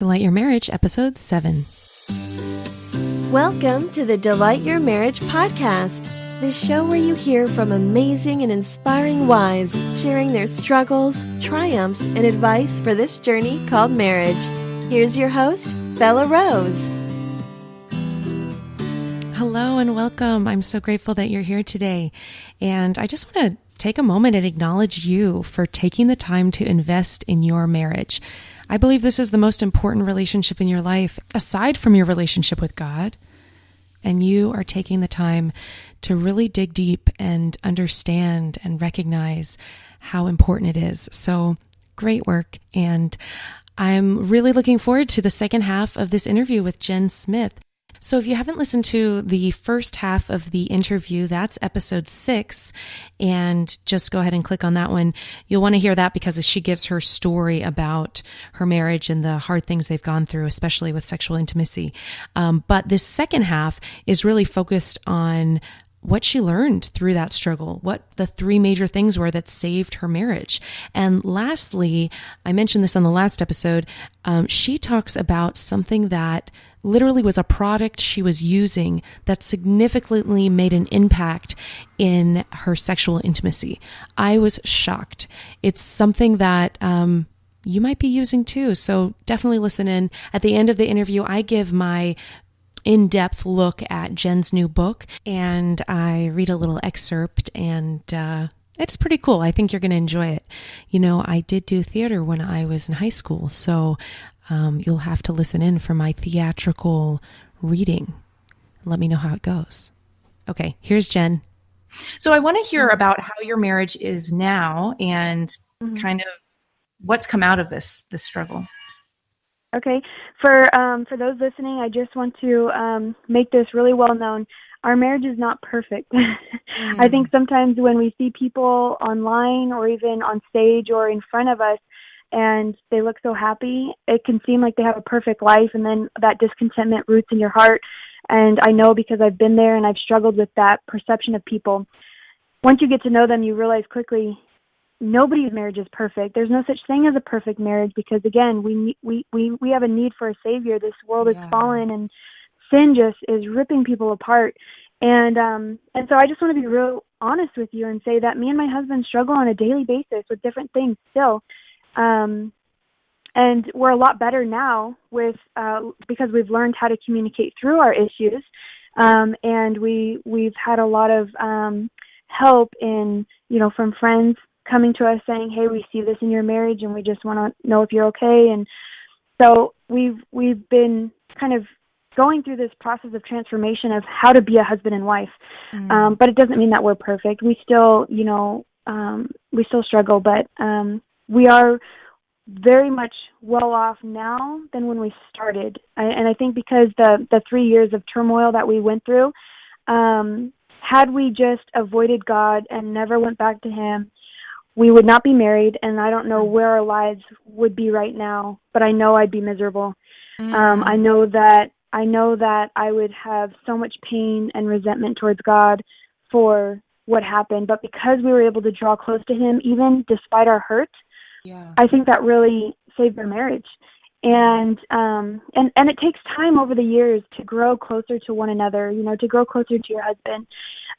Delight Your Marriage, Episode 7. Welcome to the Delight Your Marriage podcast, the show where you hear from amazing and inspiring wives sharing their struggles, triumphs, and advice for this journey called marriage. Here's your host, Belah Rose. Hello and welcome. I'm so grateful that you're here today. And I just want to take a moment and acknowledge you for taking the time to invest in your marriage. I believe this is the most important relationship in your life, aside from your relationship with God. And you are taking the time to really dig deep and understand and recognize how important it is. So great work. And I'm really looking forward to the second half of this interview with Jen Smith. So if you haven't listened to the first half of the interview, that's episode 6, and just go ahead and click on that one. You'll want to hear that because she gives her story about her marriage and the hard things they've gone through, especially with sexual intimacy. But this second half is really focused on what she learned through that struggle, what the 3 major things were that saved her marriage. And lastly, I mentioned this on the last episode, she talks about something that literally was a product she was using that significantly made an impact in her sexual intimacy. I was shocked. It's something that you might be using too. So definitely listen in. At the end of the interview, I give my in-depth look at Jen's new book, and I read a little excerpt, and it's pretty cool. I think you're going to enjoy it. You know, I did do theater when I was in high school, so you'll have to listen in for my theatrical reading. Let me know how it goes. Okay, here's Jen. So I want to hear about how your marriage is now and kind of what's come out of this struggle. Okay. For those listening, I just want to make this really well known. Our marriage is not perfect. I think sometimes when we see people online or even on stage or in front of us and they look so happy, it can seem like they have a perfect life, and then that discontentment roots in your heart. And I know because I've been there and I've struggled with that perception of people. Once you get to know them, you realize quickly nobody's marriage is perfect. There's no such thing as a perfect marriage because, again, we have a need for a savior. This world is fallen, and sin just is ripping people apart. And so I just want to be real honest with you and say that me and my husband struggle on a daily basis with different things still. And we're a lot better now with because we've learned how to communicate through our issues. And we've had a lot of help in, from friends coming to us saying, hey, we see this in your marriage and we just want to know if you're okay. And so we've been kind of going through this process of transformation of how to be a husband and wife. But it doesn't mean that we're perfect. We still, we still struggle, but we are very much well off now than when we started. And I think because the 3 years of turmoil that we went through, had we just avoided God and never went back to Him, we would not be married, and I don't know where our lives would be right now, but I know I'd be miserable. I know that I would have so much pain and resentment towards God for what happened, but because we were able to draw close to Him, even despite our hurt, I think that really saved our marriage. And it takes time over the years to grow closer to one another, to grow closer to your husband.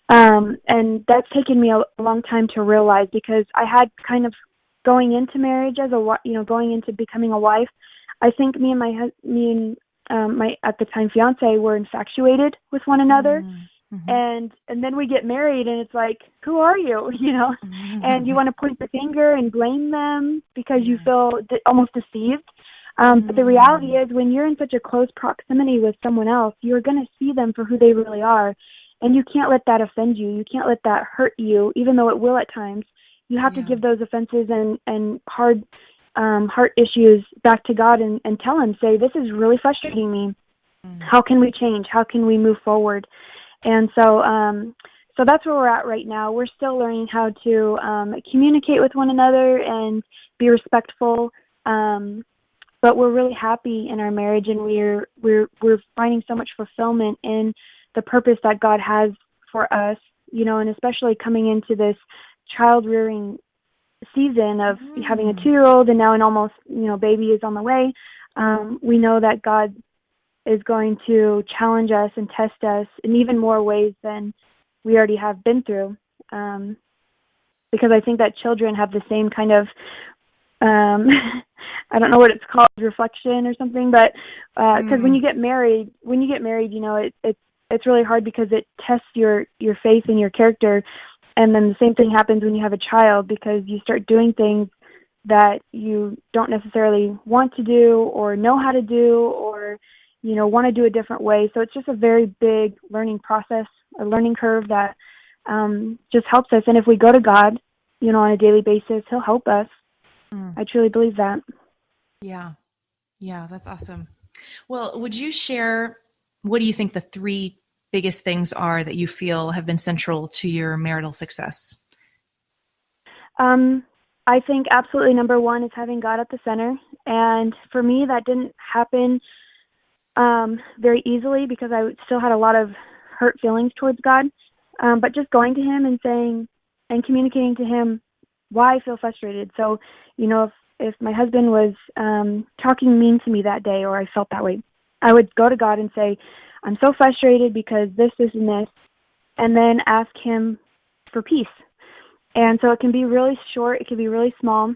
And that's taken me a long time to realize, because I had kind of going into marriage as going into becoming a wife. I think me and my at the time fiance were infatuated with one another. And then we get married and it's like, who are you? And you want to point the finger and blame them because you feel almost deceived. But the reality is, when you're in such a close proximity with someone else, you're going to see them for who they really are. And you can't let that offend you. You can't let that hurt you, even though it will at times. You have to give those offenses and hard heart issues back to God and tell Him, say, this is really frustrating me. How can we change? How can we move forward? And so that's where we're at right now. We're still learning how to communicate with one another and be respectful. But we're really happy in our marriage, and we're finding so much fulfillment in the purpose that God has for us, and especially coming into this child rearing season of having a 2-year-old and now an almost, baby is on the way. we know that God is going to challenge us and test us in even more ways than we already have been through. Because I think that children have the same kind of, I don't know what it's called, reflection or something, but because when you get married, you know, it's really hard because it tests your faith and your character. And then the same thing happens when you have a child, because you start doing things that you don't necessarily want to do or know how to do, or, you know, want to do a different way. So it's just a very big learning process, a learning curve that just helps us. And if we go to God, you know, on a daily basis, He'll help us. I truly believe that. Yeah. Yeah, that's awesome. Well, would you share, what do you think the 3 biggest things are that you feel have been central to your marital success? I think absolutely number 1 is having God at the center. And for me, that didn't happen very easily, because I still had a lot of hurt feelings towards God. But just going to Him and saying and communicating to Him why I feel frustrated. So, you know, if my husband was talking mean to me that day, or I felt that way, I would go to God and say, I'm so frustrated because this, and this, and then ask Him for peace. And so it can be really short, it can be really small,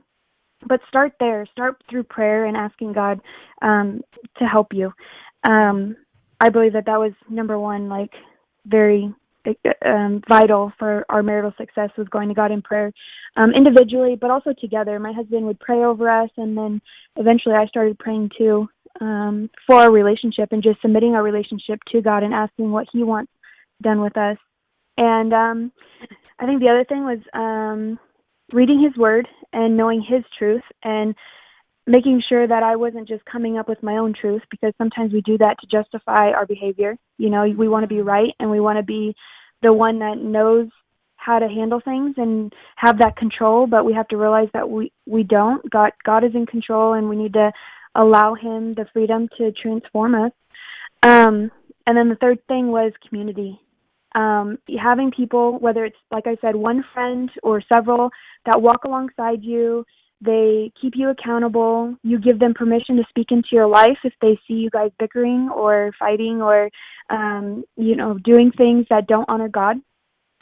but start there. Start through prayer and asking God to help you. I believe that was number 1, like very vital for our marital success, was going to God in prayer, individually, but also together. My husband would pray over us, and then eventually I started praying too, for our relationship, and just submitting our relationship to God and asking what He wants done with us. And I think the other thing was reading His Word and knowing His truth, and making sure that I wasn't just coming up with my own truth, because sometimes we do that to justify our behavior. You know, we want to be right, and we want to be the one that knows how to handle things and have that control, but we have to realize that we don't. God is in control, and we need to allow Him the freedom to transform us. And then the third thing was community. Having people, whether it's, like I said, one friend or several, that walk alongside you. They keep you accountable. You give them permission to speak into your life if they see you guys bickering or fighting, or, you know, doing things that don't honor God.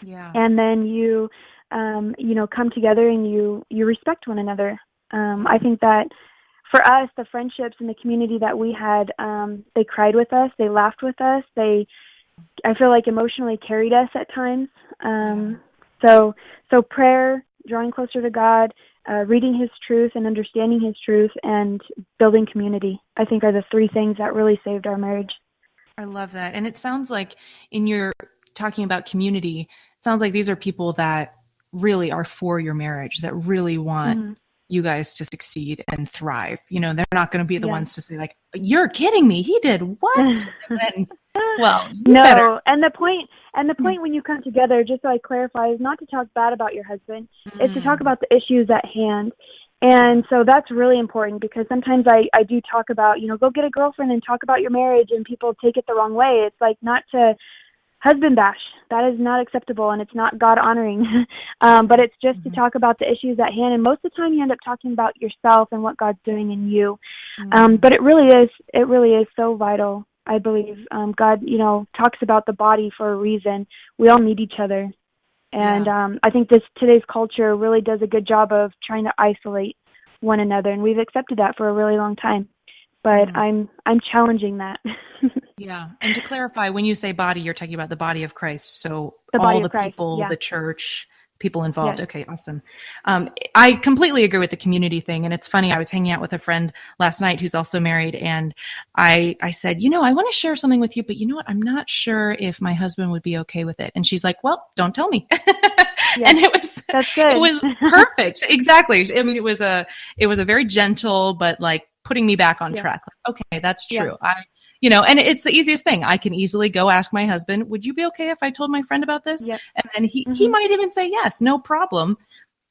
Yeah. And then you know, come together and you respect one another. I think that for us, the friendships and the community that we had, they cried with us, they laughed with us, I feel like emotionally carried us at times. So prayer, drawing closer to God, reading His truth and understanding His truth, and building community, I think, are the 3 things that really saved our marriage. I love that. And it sounds like, in your talking about community, it sounds like these are people that really are for your marriage, that really want you guys to succeed and thrive. You know, they're not going to be the ones to say, like, you're kidding me, he did what? And then, well, no. Better. And the point when you come together, just so I clarify, is not to talk bad about your husband. It's to talk about the issues at hand. And so that's really important, because sometimes I do talk about, you know, go get a girlfriend and talk about your marriage, and people take it the wrong way. It's like, not to husband bash. That is not acceptable, and it's not God honoring. But it's just to talk about the issues at hand. And most of the time you end up talking about yourself and what God's doing in you. But it really is so vital. I believe God, you know, talks about the body for a reason. We all need each other. And I think today's culture really does a good job of trying to isolate one another, and we've accepted that for a really long time. But I'm challenging that. Yeah. And to clarify, when you say body, you're talking about the body of Christ. So all the Christ, people, the church, people involved. Yes. Okay, awesome. I completely agree with the community thing. And it's funny, I was hanging out with a friend last night who's also married, and I said, you know, I want to share something with you, but you know what? I'm not sure if my husband would be okay with it. And she's like, well, don't tell me. Yes. And That's good. it was perfect. Exactly. I mean, it was a very gentle, but like putting me back on track. Like, okay, that's true. You know, and it's the easiest thing. I can easily go ask my husband, would you be okay if I told my friend about this? Yep. And then he might even say yes, no problem.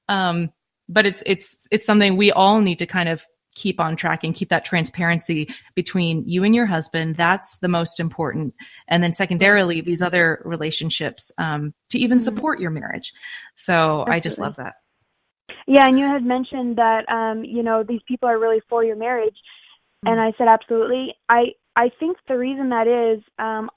But it's something we all need to kind of keep on track and keep that transparency between you and your husband. That's the most important. And then secondarily, these other relationships, to even support your marriage. So absolutely. I just love that. Yeah. And you had mentioned that, you know, these people are really for your marriage. And I said, absolutely. I think the reason that is,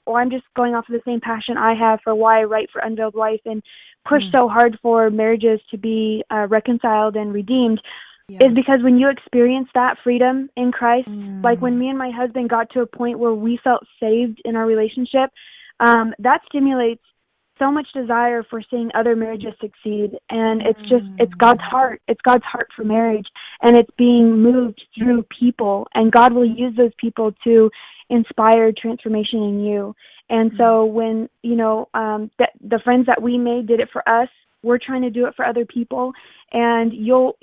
or I'm just going off of the same passion I have for why I write for Unveiled Wife and push so hard for marriages to be reconciled and redeemed, is because when you experience that freedom in Christ, like when me and my husband got to a point where we felt saved in our relationship, that stimulates so much desire for seeing other marriages succeed. And it's God's heart. It's God's heart for marriage. And it's being moved through people. And God will use those people to inspire transformation in you. And so when, the friends that we made did it for us, we're trying to do it for other people. And you'll,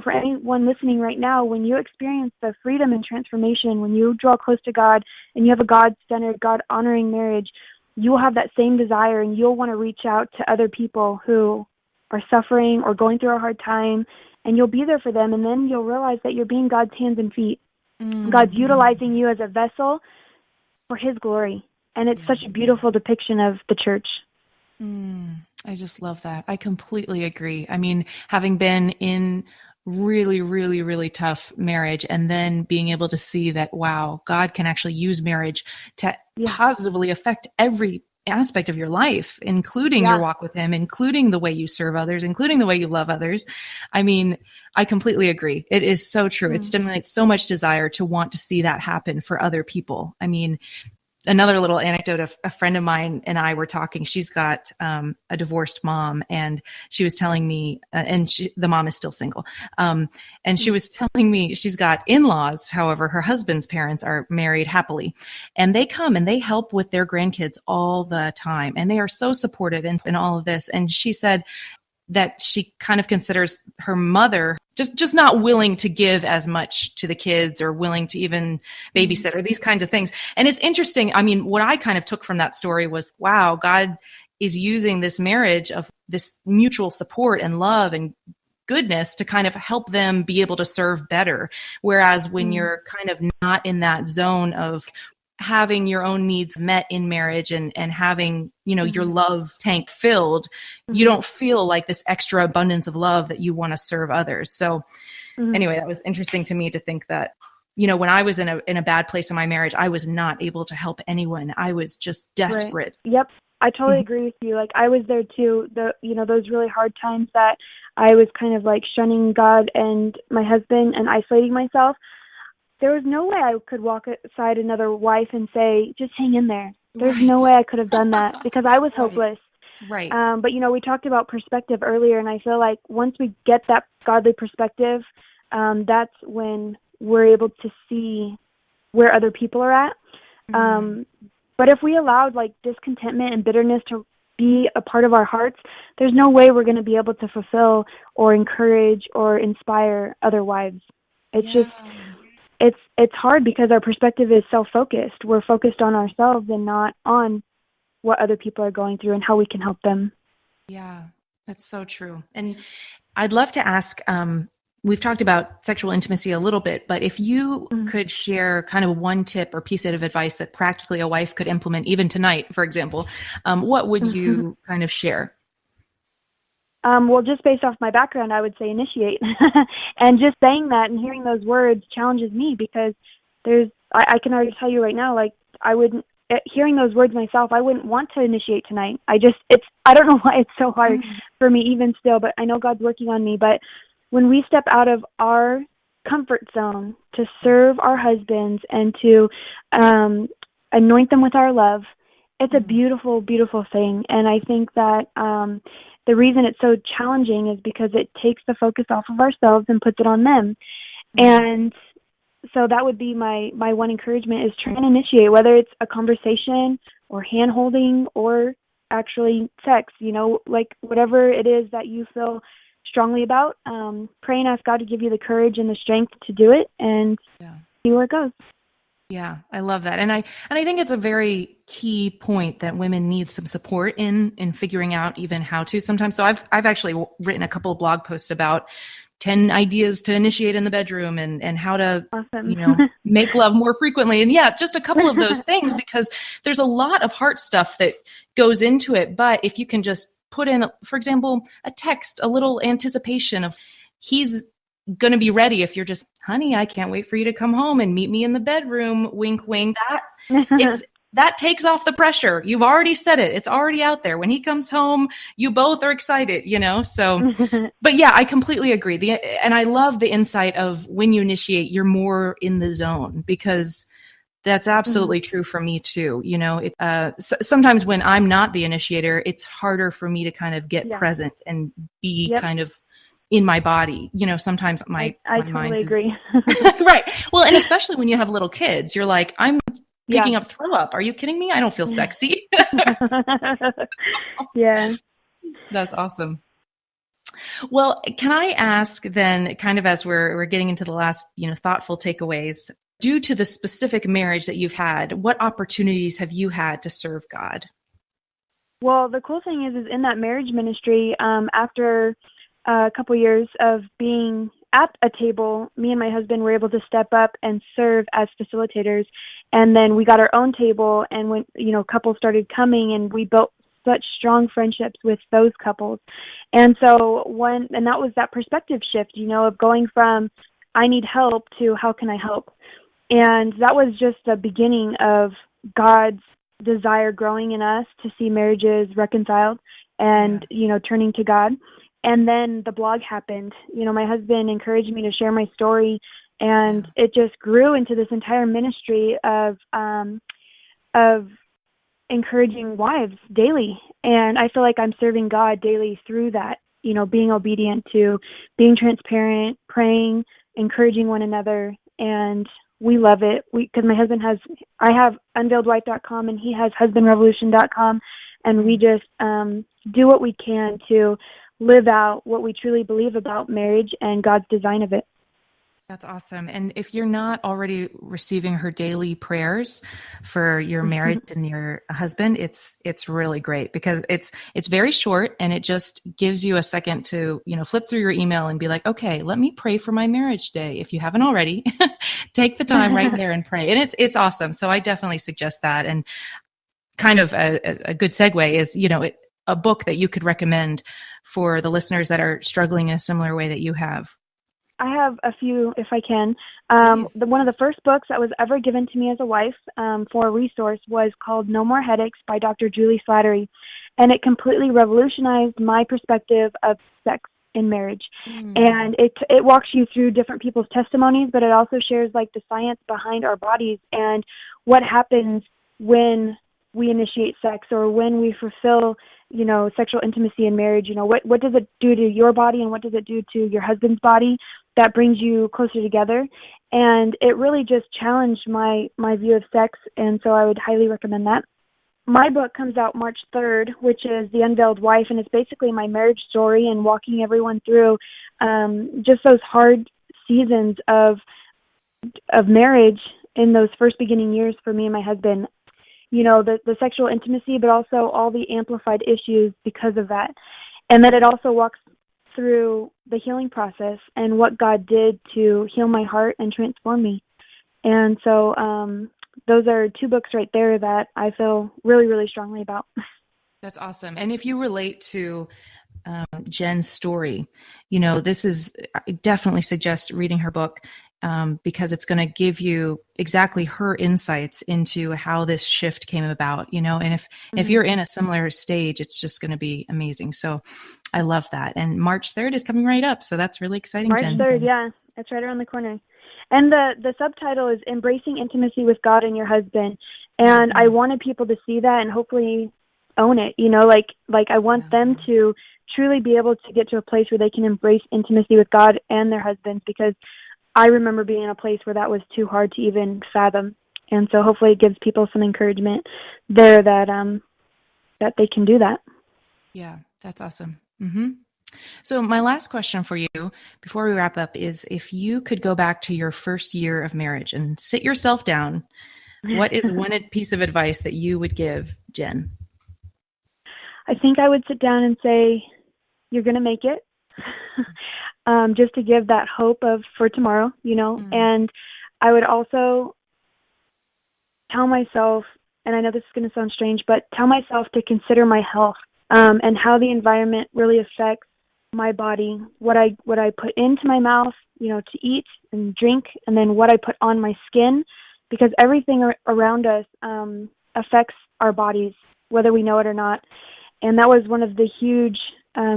for anyone listening right now, when you experience the freedom and transformation, when you draw close to God and you have a God-centered, God-honoring marriage, you will have that same desire, and you'll want to reach out to other people who are suffering or going through a hard time, and you'll be there for them. And then you'll realize that you're being God's hands and feet. God's utilizing you as a vessel for His glory. And it's such a beautiful depiction of the church. I just love that. I completely agree. I mean, having been in really, really, really tough marriage and then being able to see that, wow, God can actually use marriage to positively affect every aspect of your life, including your walk with Him, including the way you serve others, including the way you love others. I mean, I completely agree. It is so true. It stimulates so much desire to want to see that happen for other people. I mean, another little anecdote of a friend of mine and I were talking. She's got a divorced mom, and she was telling me, the mom is still single. And she was telling me she's got in-laws. However, her husband's parents are married happily, and they come and they help with their grandkids all the time. And they are so supportive in all of this. And she said that she kind of considers her mother just not willing to give as much to the kids or willing to even babysit or these kinds of things. And it's interesting. I mean, what I kind of took from that story was, wow, God is using this marriage of this mutual support and love and goodness to kind of help them be able to serve better. Whereas when you're kind of not in that zone of having your own needs met in marriage and having, your love tank filled, you don't feel like this extra abundance of love that you want to serve others. So anyway, that was interesting to me to think that, when I was in a bad place in my marriage, I was not able to help anyone. I was just desperate. Right. Yep. I totally agree with you. Like, I was there too. Those really hard times that I was kind of like shunning God and my husband and isolating myself. There was no way I could walk aside another wife and say, just hang in there. There's no way I could have done that because I was hopeless. Right. But, we talked about perspective earlier, and I feel like once we get that godly perspective, that's when we're able to see where other people are at. But if we allowed like discontentment and bitterness to be a part of our hearts, there's no way we're going to be able to fulfill or encourage or inspire other wives. It's just... It's hard because our perspective is self-focused. We're focused on ourselves and not on what other people are going through and how we can help them. Yeah, that's so true. And I'd love to ask, we've talked about sexual intimacy a little bit, but if you could share kind of one tip or piece of advice that practically a wife could implement even tonight, for example, what would you kind of share? Well, just based off my background, I would say initiate. And just saying that and hearing those words challenges me because I can already tell you right now, like hearing those words myself, I wouldn't want to initiate tonight. I don't know why it's so hard for me even still, but I know God's working on me. But when we step out of our comfort zone to serve our husbands and to anoint them with our love, it's a beautiful, beautiful thing. And I think that the reason it's so challenging is because it takes the focus off of ourselves and puts it on them. And so that would be my one encouragement is try and initiate, whether it's a conversation or hand-holding or actually sex, like whatever it is that you feel strongly about, pray and ask God to give you the courage and the strength to do it and see where it goes. Yeah, I love that. And I think it's a very key point that women need some support in figuring out even how to sometimes. So I've actually written a couple of blog posts about 10 ideas to initiate in the bedroom and how to, make love more frequently. And just a couple of those things, because there's a lot of heart stuff that goes into it. But if you can just put in, for example, a text, a little anticipation of he's going to be ready if you're just, honey, I can't wait for you to come home and meet me in the bedroom. Wink, wink. That takes off the pressure. You've already said it. It's already out there. When he comes home, you both are excited, So, but yeah, I completely agree. And I love the insight of when you initiate, you're more in the zone, because that's absolutely true for me too. Sometimes when I'm not the initiator, it's harder for me to kind of get present and be kind of in my body. Sometimes my totally mind agree. Right. Well, and especially when you have little kids, you're like, I'm picking up throw up. Are you kidding me? I don't feel sexy. Yeah. That's awesome. Well, can I ask then, kind of as we're getting into the last, thoughtful takeaways, due to the specific marriage that you've had, what opportunities have you had to serve God? Well, the cool thing is in that marriage ministry, after a couple years of being at a table, me and my husband were able to step up and serve as facilitators. And then we got our own table, and when, couples started coming, and we built such strong friendships with those couples. And so and that was that perspective shift, of going from I need help to how can I help? And that was just the beginning of God's desire growing in us to see marriages reconciled and, turning to God. And then the blog happened. My husband encouraged me to share my story, and it just grew into this entire ministry of encouraging wives daily. And I feel like I'm serving God daily through that, being obedient to, being transparent, praying, encouraging one another. And we love it. Because my husband I have unveiledwife.com, and he has husbandrevolution.com. And we just do what we can to live out what we truly believe about marriage and God's design of it. That's awesome. And if you're not already receiving her daily prayers for your marriage and your husband, it's really great, because it's very short, and it just gives you a second to, flip through your email and be like, okay, let me pray for my marriage today. If you haven't already, take the time right there and pray. And it's awesome. So I definitely suggest that. And kind of a good segue is, a book that you could recommend for the listeners that are struggling in a similar way that you have. I have a few, if I can. One of the first books that was ever given to me as a wife for a resource was called No More Headaches by Dr. Julie Slattery. And it completely revolutionized my perspective of sex in marriage. And it walks you through different people's testimonies, but it also shares like the science behind our bodies and what happens when we initiate sex or when we fulfill, sexual intimacy in marriage. What does it do to your body, and what does it do to your husband's body that brings you closer together? And it really just challenged my view of sex, and so I would highly recommend that. My book comes out March 3rd, which is The Unveiled Wife, and it's basically my marriage story and walking everyone through just those hard seasons of marriage in those first beginning years for me and my husband. The sexual intimacy, but also all the amplified issues because of that. And then it also walks through the healing process and what God did to heal my heart and transform me. And so those are two books right there that I feel really, really strongly about. That's awesome. And if you relate to Jen's story, I definitely suggest reading her book. Because it's going to give you exactly her insights into how this shift came about, and if you're in a similar stage, it's just going to be amazing. So I love that. And March 3rd is coming right up. So that's really exciting, Jen. March 3rd, yeah. It's right around the corner. And the subtitle is Embracing Intimacy with God and Your Husband. And I wanted people to see that and hopefully own it, like I want them to truly be able to get to a place where they can embrace intimacy with God and their husbands, because I remember being in a place where that was too hard to even fathom. And so hopefully it gives people some encouragement there that they can do that. Yeah, that's awesome. So my last question for you before we wrap up is, if you could go back to your first year of marriage and sit yourself down, what is one piece of advice that you would give Jen? I think I would sit down and say, you're going to make it. Just to give that hope for tomorrow, and I would also tell myself, and I know this is going to sound strange, but tell myself to consider my health and how the environment really affects my body, what I put into my mouth, to eat and drink, and then what I put on my skin, because everything around us affects our bodies, whether we know it or not. And that was one of the huge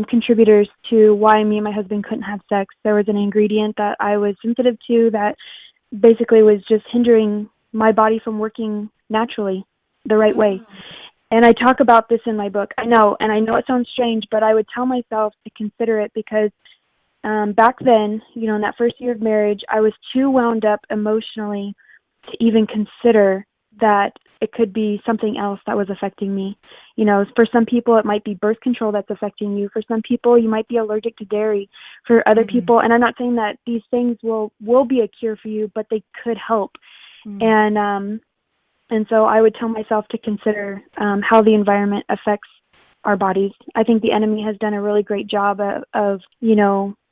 contributors to why me and my husband couldn't have sex. There was an ingredient that I was sensitive to that basically was just hindering my body from working naturally the right way. And I talk about this in my book. I know it sounds strange, but I would tell myself to consider it because back then, in that first year of marriage, I was too wound up emotionally to even consider that it could be something else that was affecting me. For some people, it might be birth control that's affecting you. For some people, you might be allergic to dairy. For other people, and I'm not saying that these things will be a cure for you, but they could help. And so I would tell myself to consider how the environment affects our bodies. I think the enemy has done a really great job of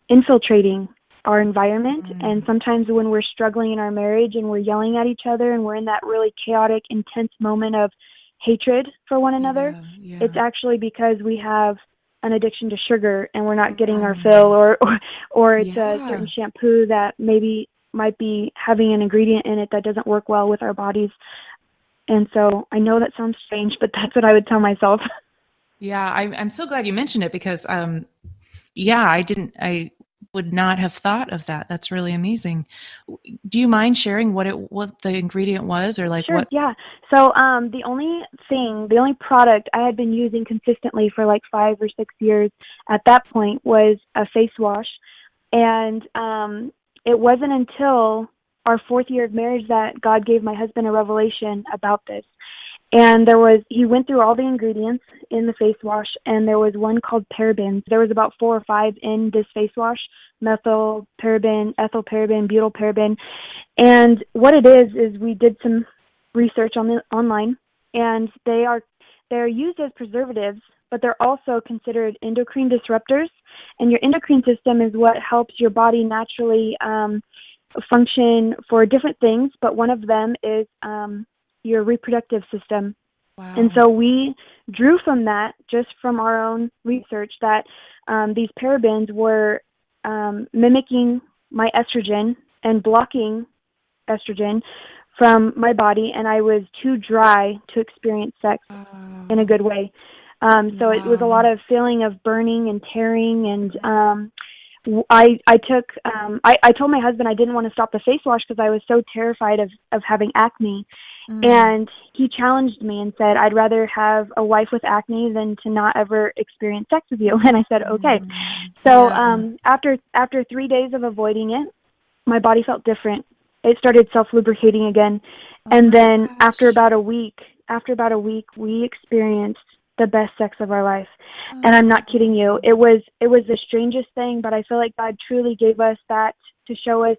infiltrating our environment. And sometimes when we're struggling in our marriage and we're yelling at each other and we're in that really chaotic, intense moment of hatred for one another, it's actually because we have an addiction to sugar and we're not getting our fill, or it's a certain shampoo that maybe might be having an ingredient in it that doesn't work well with our bodies. And so I know that sounds strange, but that's what I would tell myself. Yeah, I'm so glad you mentioned it because, I would not have thought of that. That's really amazing. Do you mind sharing what the ingredient was, or like Sure, what? Yeah. So the only product I had been using consistently for like 5 or 6 years at that point was a face wash. And it wasn't until our 4th year of marriage that God gave my husband a revelation about this. And he went through all the ingredients in the face wash, and there was one called parabens. There was about 4 or 5 in this face wash: methyl paraben, ethyl paraben, butyl paraben. And what it is we did some research online, and they're used as preservatives, but they're also considered endocrine disruptors. And your endocrine system is what helps your body naturally function for different things, but one of them is your reproductive system. Wow. And so we drew from that, just from our own research, that these parabens were mimicking my estrogen and blocking estrogen from my body, and I was too dry to experience sex in a good way. So it was a lot of feeling of burning and tearing, and I told my husband I didn't want to stop the face wash because I was so terrified of having acne. And he challenged me and said, I'd rather have a wife with acne than to not ever experience sex with you. And I said, okay. So after 3 days of avoiding it, my body felt different. It started self-lubricating again. And then after about a week, we experienced the best sex of our life. And I'm not kidding you. It was the strangest thing, but I feel like God truly gave us that to show us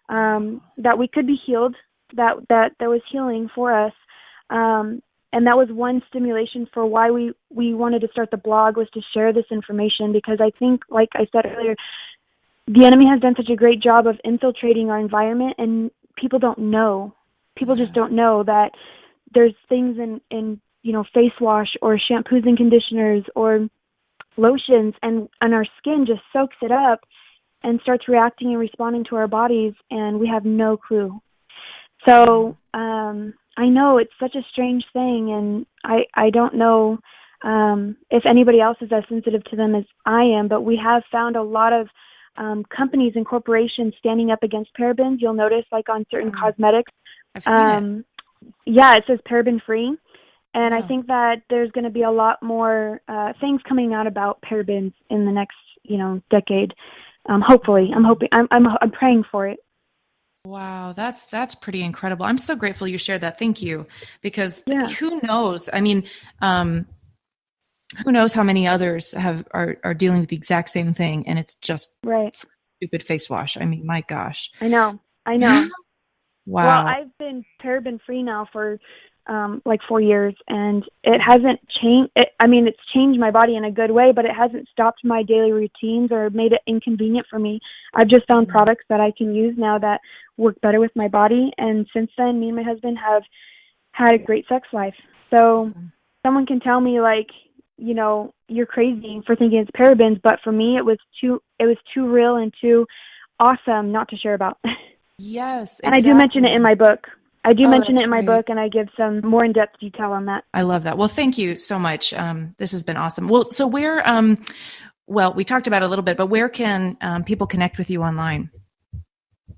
that we could be healed, that there was healing for us. And that was one stimulation for why we wanted to start the blog, was to share this information, because I think, like I said earlier, the enemy has done such a great job of infiltrating our environment, and people don't know. People just don't know that there's things in face wash or shampoos and conditioners or lotions, and our skin just soaks it up and starts reacting and responding to our bodies, and we have no clue. So I know it's such a strange thing, and I don't know if anybody else is as sensitive to them as I am, but we have found a lot of companies and corporations standing up against parabens. You'll notice, like on certain cosmetics, I've seen it. Yeah, it says paraben free. And I think that there's going to be a lot more things coming out about parabens in the next, decade. Hopefully, I'm praying for it. Wow, that's pretty incredible. I'm so grateful you shared that. Thank you, because who knows? I mean, who knows how many others are dealing with the exact same thing, and it's just stupid face wash. I mean, my gosh. I know. Wow. Well, I've been paraben free now for like 4 years, and it hasn't changed. It's changed my body in a good way, but it hasn't stopped my daily routines or made it inconvenient for me. I've just found products that I can use now that work better with my body. And since then, me and my husband have had a great sex life. So someone can tell me, like, you're crazy for thinking it's parabens, but for me, it was too real and too awesome not to share about. Yes, exactly. And I do mention it in my book. My Great. book, and I give some more in-depth detail on that. I love that. Well, thank you so much. This has been awesome. Well, so where, we talked about it a little bit, but where can people connect with you online?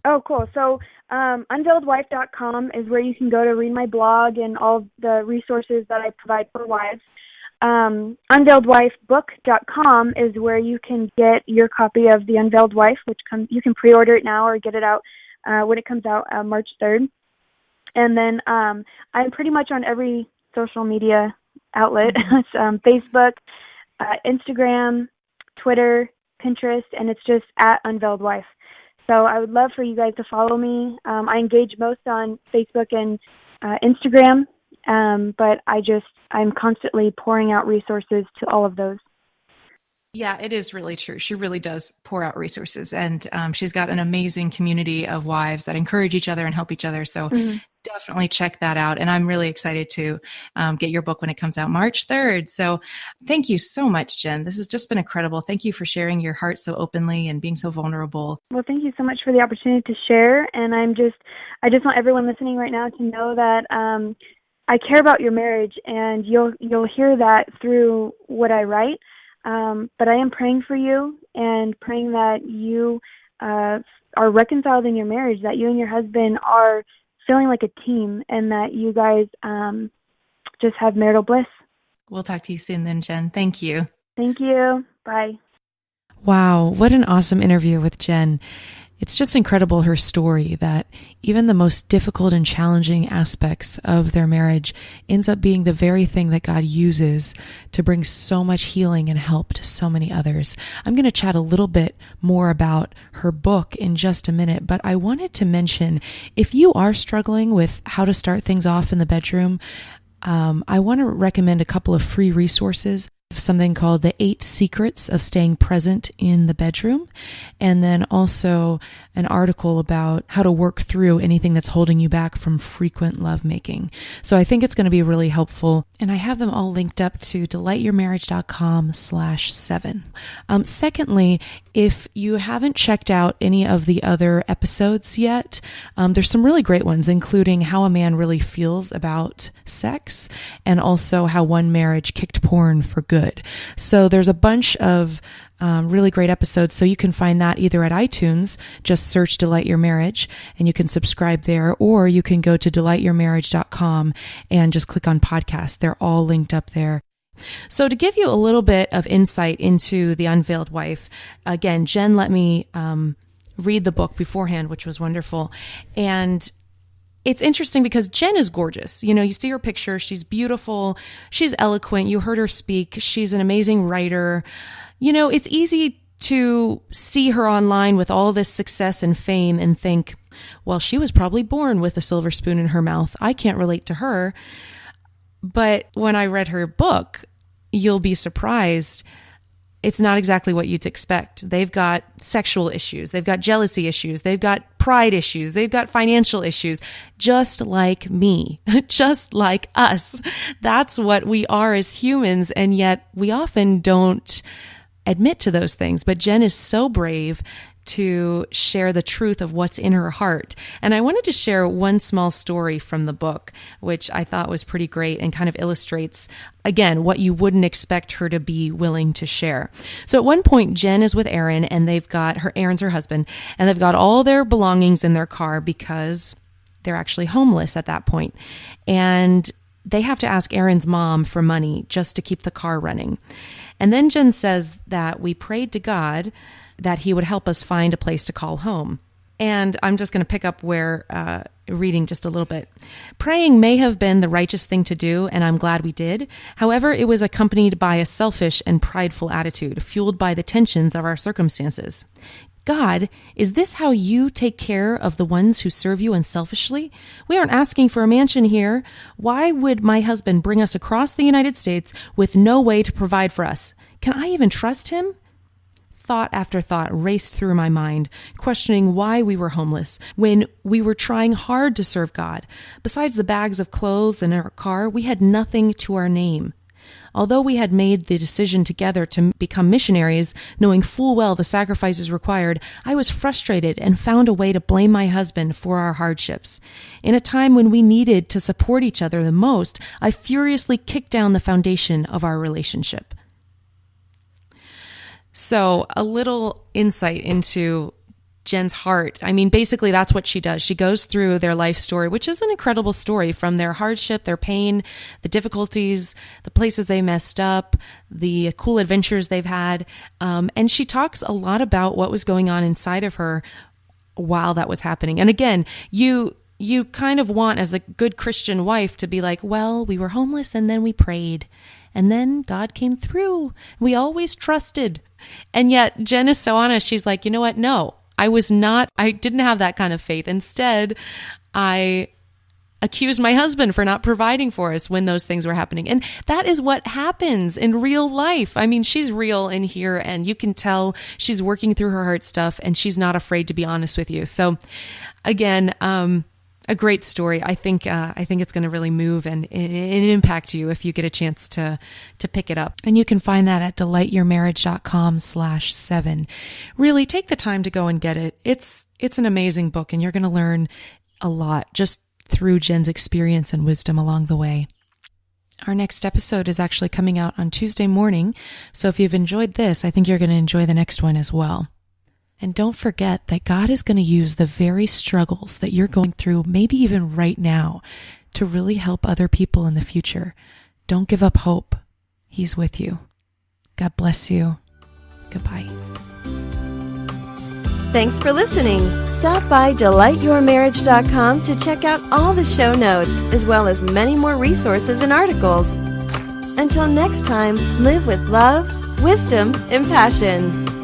Oh, cool. So unveiledwife.com is where you can go to read my blog and all the resources that I provide for wives. Unveiledwifebook.com is where you can get your copy of The Unveiled Wife, which you can pre-order it now or get it out when it comes out March 3rd. And then I'm pretty much on every social media outlet. It's Facebook, Instagram, Twitter, Pinterest, and it's just at Unveiled Wife. So I would love for you guys to follow me. I engage most on Facebook and Instagram, but I'm constantly pouring out resources to all of those. Yeah, it is really true. She really does pour out resources, and she's got an amazing community of wives that encourage each other and help each other. So definitely check that out. And I'm really excited to get your book when it comes out March 3rd. So thank you so much, Jen. This has just been incredible. Thank you for sharing your heart so openly and being so vulnerable. Well, thank you so much for the opportunity to share. And I just want everyone listening right now to know that I care about your marriage, and you'll hear that through what I write. But I am praying for you and praying that you are reconciled in your marriage, that you and your husband are feeling like a team, and that you guys just have marital bliss. We'll talk to you soon then, Jen. Thank you. Thank you. Bye. Wow, what an awesome interview with Jen. It's just incredible, her story, that even the most difficult and challenging aspects of their marriage ends up being the very thing that God uses to bring so much healing and help to so many others. I'm going to chat a little bit more about her book in just a minute, but I wanted to mention, if you are struggling with how to start things off in the bedroom, I want to recommend a couple of free resources. Something called The 8 Secrets of Staying Present in the Bedroom, and then also an article about how to work through anything that's holding you back from frequent lovemaking. So I think it's going to be really helpful, and I have them all linked up to delightyourmarriage.com/7. Secondly, if you haven't checked out any of the other episodes yet, there's some really great ones, including how a man really feels about sex, and also how one marriage kicked porn for good. So there's a bunch of really great episodes. So you can find that either at iTunes, just search Delight Your Marriage, and you can subscribe there, or you can go to delightyourmarriage.com and just click on podcast. They're all linked up there. So to give you a little bit of insight into The Unveiled Wife, again, Jen let me read the book beforehand, which was wonderful. And it's interesting because Jen is gorgeous. You see her picture. She's beautiful. She's eloquent. You heard her speak. She's an amazing writer. It's easy to see her online with all this success and fame and think, well, she was probably born with a silver spoon in her mouth. I can't relate to her. But when I read her book, you'll be surprised. It's not exactly what you'd expect. They've got sexual issues. They've got jealousy issues. They've got pride issues. They've got financial issues, just like me, just like us. That's what we are as humans. And yet we often don't admit to those things. But Jen is so brave to share the truth of what's in her heart. And I wanted to share one small story from the book, which I thought was pretty great and kind of illustrates, again, what you wouldn't expect her to be willing to share. So at one point, Jen is with Aaron, and Aaron's her husband, and they've got all their belongings in their car because they're actually homeless at that point. And they have to ask Aaron's mom for money just to keep the car running. And then Jen says that we prayed to God that he would help us find a place to call home. And I'm just going to pick up where, reading just a little bit. Praying may have been the righteous thing to do, and I'm glad we did. However, it was accompanied by a selfish and prideful attitude, fueled by the tensions of our circumstances. God, is this how you take care of the ones who serve you unselfishly? We aren't asking for a mansion here. Why would my husband bring us across the United States with no way to provide for us? Can I even trust him? Thought after thought raced through my mind, questioning why we were homeless when we were trying hard to serve God. Besides the bags of clothes in our car, we had nothing to our name. Although we had made the decision together to become missionaries, knowing full well the sacrifices required, I was frustrated and found a way to blame my husband for our hardships. In a time when we needed to support each other the most, I furiously kicked down the foundation of our relationship. So, a little insight into Jen's heart. I mean, basically that's what she does. She goes through their life story, which is an incredible story, from their hardship, their pain, the difficulties, the places they messed up, the cool adventures they've had. And she talks a lot about what was going on inside of her while that was happening. And again, you kind of want, as the good Christian wife, to be like, well, we were homeless and then we prayed and then God came through. We always trusted. And yet Jen is so honest. She's like, you know what? No. I didn't have that kind of faith. Instead, I accused my husband for not providing for us when those things were happening. And that is what happens in real life. I mean, she's real in here, and you can tell she's working through her heart stuff, and she's not afraid to be honest with you. So again, a great story. I think it's going to really move and impact you if you get a chance to pick it up. And you can find that at delightyourmarriage.com/7. Really take the time to go and get it. It's an amazing book, and you're going to learn a lot just through Jen's experience and wisdom along the way. Our next episode is actually coming out on Tuesday morning. So if you've enjoyed this, I think you're going to enjoy the next one as well. And don't forget that God is going to use the very struggles that you're going through, maybe even right now, to really help other people in the future. Don't give up hope. He's with you. God bless you. Goodbye. Thanks for listening. Stop by delightyourmarriage.com to check out all the show notes, as well as many more resources and articles. Until next time, live with love, wisdom, and passion.